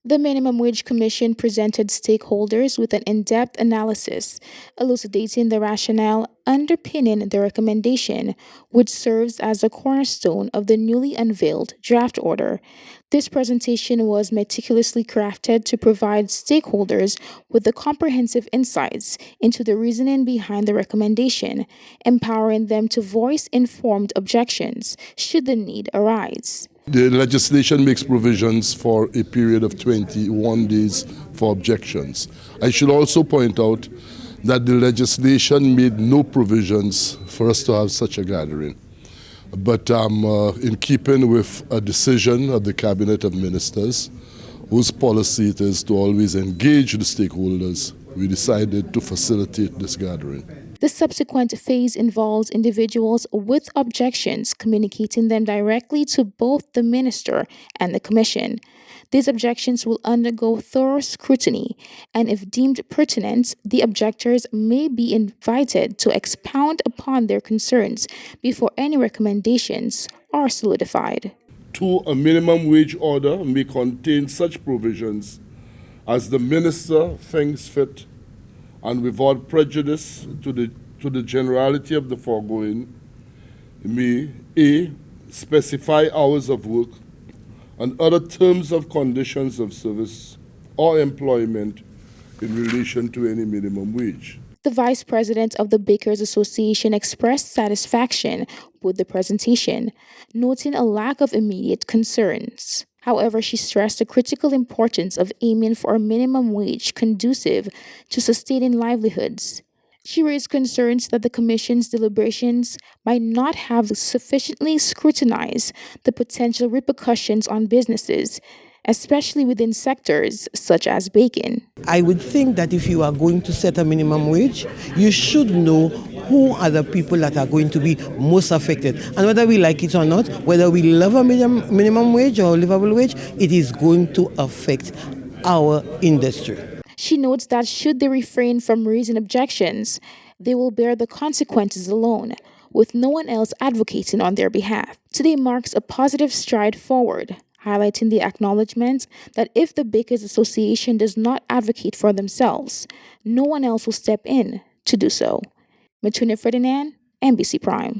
The Minimum Wage Commission presented stakeholders with an in-depth analysis, elucidating the rationale underpinning the recommendation, which serves as the cornerstone of the newly unveiled draft order. This presentation was meticulously crafted to provide stakeholders with the comprehensive insights into the reasoning behind the recommendation, empowering them to voice informed objections should the need arise. The legislation makes provisions for a period of 21 days for objections. I should also point out that the legislation made no provisions for us to have such a gathering. But in keeping with a decision of the Cabinet of Ministers, whose policy it is to always engage the stakeholders, we decided to facilitate this gathering. The subsequent phase involves individuals with objections communicating them directly to both the minister and the commission. These objections will undergo thorough scrutiny, and if deemed pertinent, the objectors may be invited to expound upon their concerns before any recommendations are solidified. 2. A minimum wage order may contain such provisions as the minister thinks fit and without prejudice to the generality of the foregoing, may A. specify hours of work and other terms of conditions of service or employment in relation to any minimum wage. The vice president of the Bakers Association expressed satisfaction with the presentation, noting a lack of immediate concerns. However, she stressed the critical importance of aiming for a minimum wage conducive to sustaining livelihoods. She raised concerns that the Commission's deliberations might not have sufficiently scrutinized the potential repercussions on businesses, especially within sectors such as baking. I would think that if you are going to set a minimum wage, you should know who are the people that are going to be most affected. And whether we like it or not, whether we love a minimum wage or a livable wage, it is going to affect our industry. She notes that should they refrain from raising objections, they will bear the consequences alone, with no one else advocating on their behalf. Today marks a positive stride forward, highlighting the acknowledgement that if the Bakers Association does not advocate for themselves, no one else will step in to do so. Matuna Ferdinand, NBC Prime.